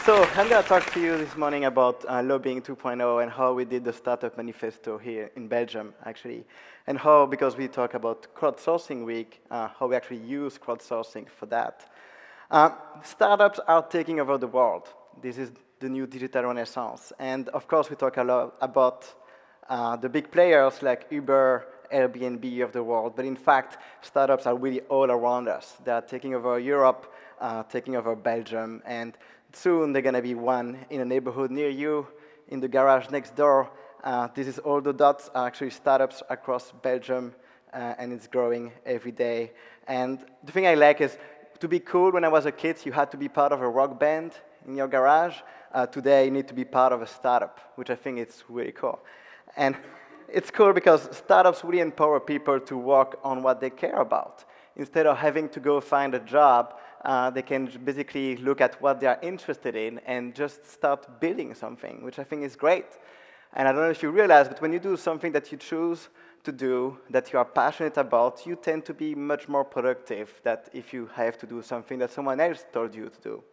So I'm going to talk to you this morning about lobbying 2.0 and how we did the Startup Manifesto here in Belgium, actually. And how, because we talk about crowdsourcing week, how we actually use crowdsourcing for that. Startups are taking over the world. This is the new digital renaissance. And of course, we talk a lot about the big players like Uber, Airbnb of the world. But in fact, startups are really all around us. They are taking over Europe, taking over Belgium. And soon, they're going to be one in a neighborhood near you, in the garage next door. This is all the dots are actually startups across Belgium, and it's growing every day. And the thing I like is, to be cool when I was a kid, you had to be part of a rock band in your garage. Today, you need to be part of a startup, which I think is really cool. And it's cool because startups really empower people to work on what they care about. Instead of having to go find a job, they can basically look at what they are interested in and just start building something, which I think is great. And I don't know if you realize, but when you do something that you choose to do, that you are passionate about, you tend to be much more productive than if you have to do something that someone else told you to do.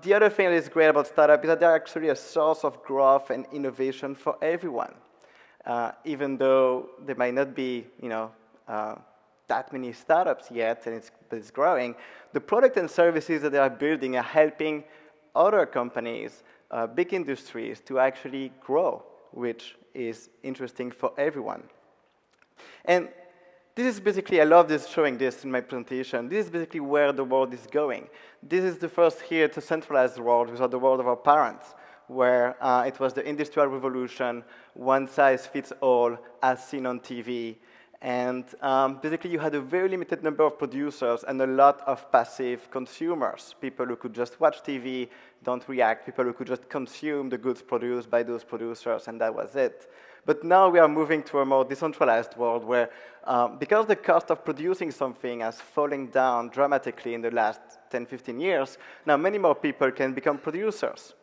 The other thing that is great about startup is that they're actually a source of growth and innovation for everyone. Even though there might not be, that many startups yet, and it's growing, the product and services that they are building are helping other companies, big industries, to actually grow, which is interesting for everyone. And this is basically, I love this, showing this in my presentation. This is basically where the world is going. This is the first here to centralize the world, which was the world of our parents, where it was the Industrial Revolution, one size fits all, as seen on TV. And basically, you had a very limited number of producers and a lot of passive consumers, people who could just watch TV, don't react, people who could just consume the goods produced by those producers, and that was it. But now we are moving to a more decentralized world where, because the cost of producing something has fallen down dramatically in the last 10, 15 years, now many more people can become producers.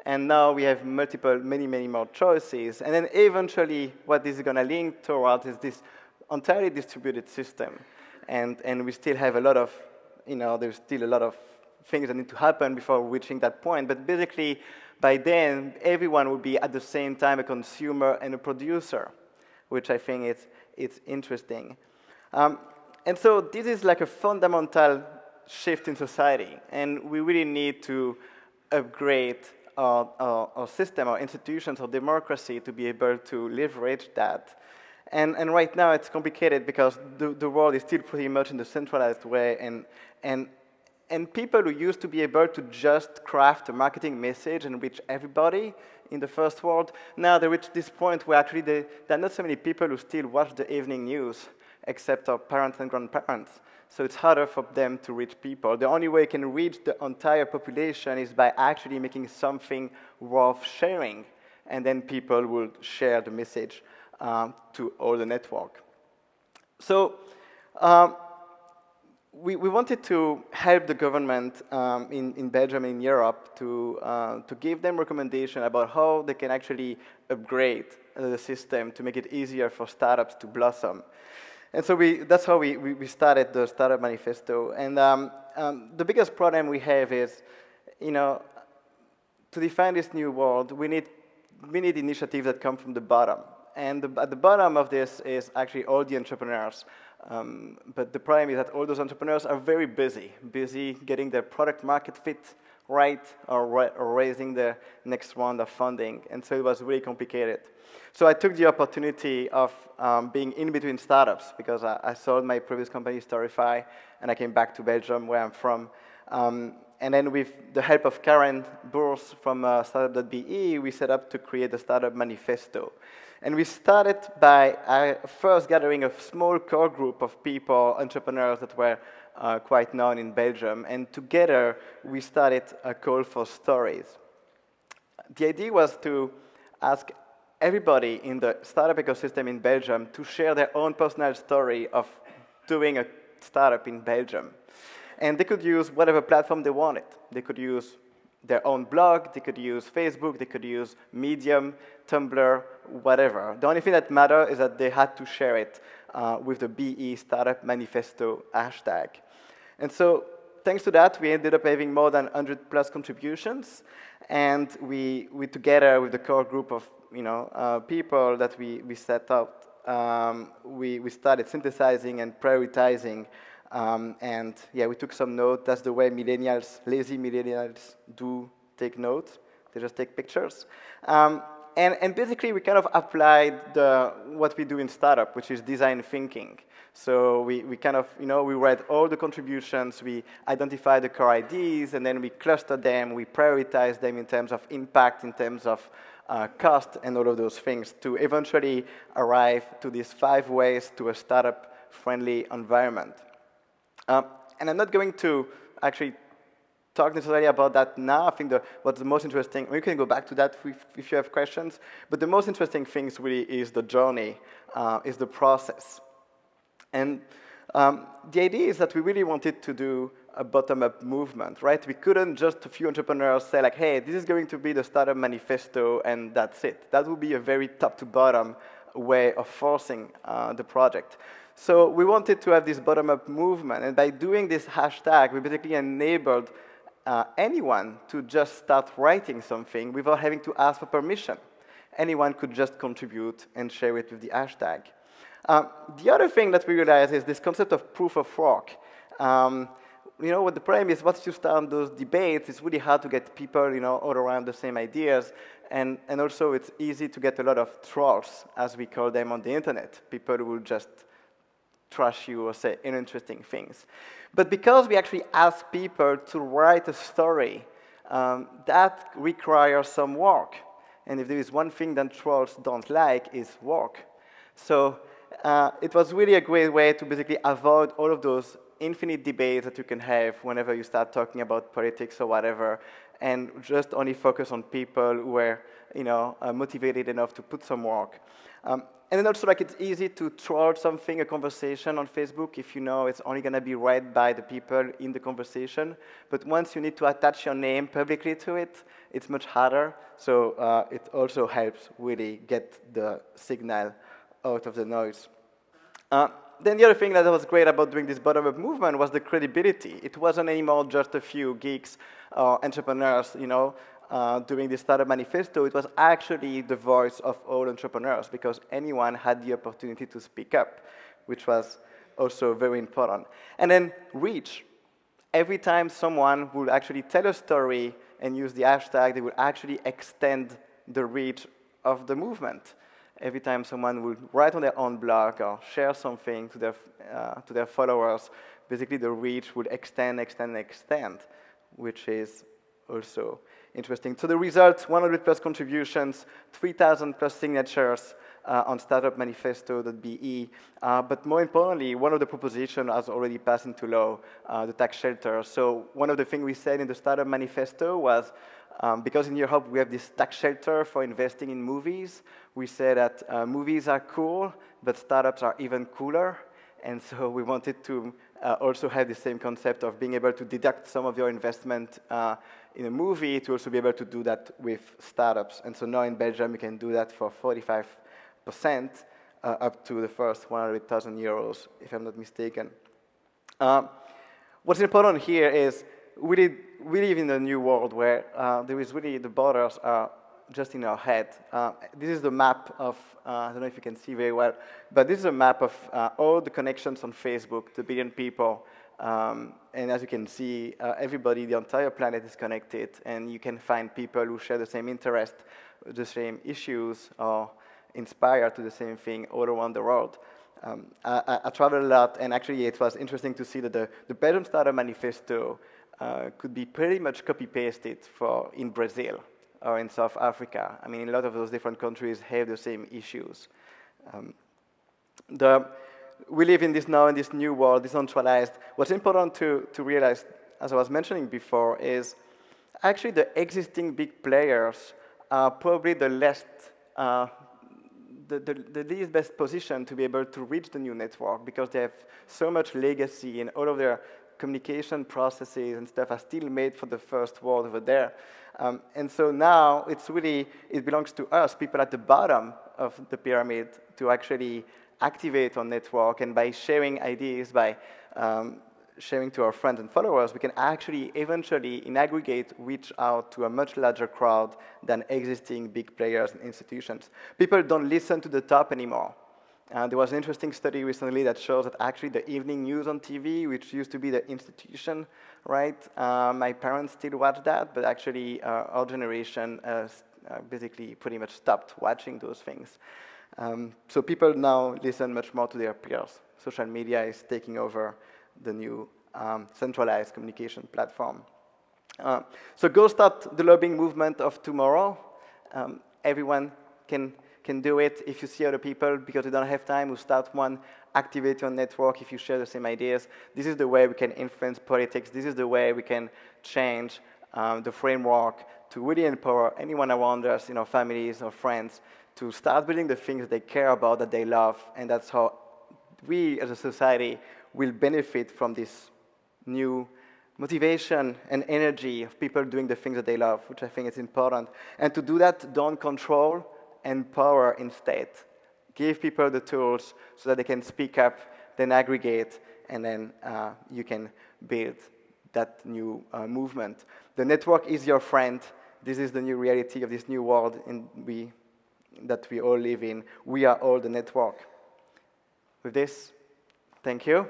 And now we have many more choices. And then eventually, what this is going to link towards is this entirely distributed system. And we still have a lot of, there's still a lot of things that need to happen before reaching that point. But basically, by then, everyone will be at the same time a consumer and a producer, which I think it's interesting. And so this is like a fundamental shift in society. And we really need to upgrade our system, our institutions, our democracy to be able to leverage that. And right now it's complicated because the world is still pretty much in the centralized way, and people who used to be able to just craft a marketing message and reach everybody in the first world, now they reach this point where actually there are not so many people who still watch the evening news, except our parents and grandparents. So it's harder for them to reach people. The only way you can reach the entire population is by actually making something worth sharing, and then people will share the message to all the network. So we wanted to help the government in Belgium and in Europe to give them recommendation about how they can actually upgrade the system to make it easier for startups to blossom. And so that's how we started the Startup Manifesto. And the biggest problem we have is, to define this new world, we need initiatives that come from the bottom. And at the bottom of this is actually all the entrepreneurs. But the problem is that all those entrepreneurs are very busy getting their product market fit right or raising their next round of funding. And so it was really complicated. So I took the opportunity of being in between startups because I sold my previous company, Storify, and I came back to Belgium, where I'm from. And then with the help of Karen Boers from Startup.be, we set up to create the Startup Manifesto. And we started by first gathering a small core group of people, entrepreneurs that were quite known in Belgium. And together, we started a call for stories. The idea was to ask everybody in the startup ecosystem in Belgium to share their own personal story of doing a startup in Belgium. And they could use whatever platform they wanted. They could use their own blog, they could use Facebook, they could use Medium, Tumblr, whatever. The only thing that mattered is that they had to share it with the BE Startup Manifesto hashtag. And so thanks to that, we ended up having more than 100 plus contributions, and we together with the core group of people that we set up, we started synthesizing and prioritizing, and yeah, we took some note. That's the way millennials, lazy millennials, do take notes. They just take pictures. And basically, we kind of applied what we do in startup, which is design thinking. So we kind of, we read all the contributions, we identify the core ideas, and then we cluster them, we prioritize them in terms of impact, in terms of cost, and all of those things to eventually arrive to these 5 ways to a startup-friendly environment. And I'm not going to actually talk necessarily about that now. I think what's the most interesting, we can go back to that if you have questions, but the most interesting things really is the journey, is the process. And the idea is that we really wanted to do a bottom-up movement, right? We couldn't just a few entrepreneurs say like, hey, this is going to be the Startup Manifesto and that's it. That would be a very top-to-bottom way of forcing the project. So we wanted to have this bottom-up movement, and by doing this hashtag, we basically enabled anyone to just start writing something without having to ask for permission. Anyone could just contribute and share it with the hashtag. The other thing that we realized is this concept of proof of work. What the problem is, once you start those debates, it's really hard to get people, all around the same ideas, and also it's easy to get a lot of trolls, as we call them on the internet. People who will just trash you or say uninteresting things. But because we actually ask people to write a story, that requires some work. And if there is one thing that trolls don't like, is work. So it was really a great way to basically avoid all of those infinite debates that you can have whenever you start talking about politics or whatever, and just only focus on people who were motivated enough to put some work. And then also, it's easy to troll something, a conversation on Facebook, if it's only going to be read by the people in the conversation. But once you need to attach your name publicly to it, it's much harder. So it also helps really get the signal out of the noise. Then the other thing that was great about doing this bottom-up movement was the credibility. It wasn't anymore just a few geeks or entrepreneurs, doing the Startup Manifesto. It was actually the voice of all entrepreneurs, because anyone had the opportunity to speak up, which was also very important. And then reach. Every time someone would actually tell a story and use the hashtag, they would actually extend the reach of the movement. Every time someone would write on their own blog or share something to their followers, basically the reach would extend, which is also interesting. So the results, 100 plus contributions, 3,000 plus signatures on startupmanifesto.be. But more importantly, one of the propositions has already passed into law, the tax shelter. So one of the things we said in the Startup Manifesto was, because in Europe we have this tax shelter for investing in movies, we say that movies are cool, but startups are even cooler. And so we wanted to also have the same concept of being able to deduct some of your investment in a movie, to also be able to do that with startups. And so now in Belgium, you can do that for 45%, up to the first 100,000 euros, if I'm not mistaken. What's important here is we live in a new world where there is really, the borders are just in our head. This is the map of, I don't know if you can see very well, but this is a map of all the connections on Facebook, the billion people. And as you can see, everybody, the entire planet is connected, and you can find people who share the same interest, the same issues, or inspired to the same thing all around the world. I travel a lot, and actually it was interesting to see that the Belgium Startup Manifesto could be pretty much copy-pasted in Brazil or in South Africa. I mean, a lot of those different countries have the same issues. We live in this new world, decentralized. What's important to realize, as I was mentioning before, is actually the existing big players are probably the least best position to be able to reach the new network, because they have so much legacy, and all of their communication processes and stuff are still made for the first world over there. And so now it belongs to us, people at the bottom of the pyramid, to actually activate our network, and by sharing ideas, by sharing to our friends and followers, we can actually eventually, in aggregate, reach out to a much larger crowd than existing big players and institutions. People don't listen to the top anymore. There was an interesting study recently that shows that actually the evening news on TV, which used to be the institution, right? My parents still watch that, but actually our generation basically pretty much stopped watching those things. So people now listen much more to their peers. Social media is taking over the new centralized communication platform. So go start the lobbying movement of tomorrow. Everyone can do it. If you see other people, because you don't have time, we start one, activate your network if you share the same ideas. This is the way we can influence politics. This is the way we can change the framework to really empower anyone around us, in our families or friends, to start building the things they care about, that they love, and that's how we as a society will benefit from this new motivation and energy of people doing the things that they love, which I think is important. And to do that, don't control, empower instead. Give people the tools so that they can speak up, then aggregate, and then you can build that new movement. The network is your friend. This is the new reality of this new world that we all live in. We are all the network. With this, thank you.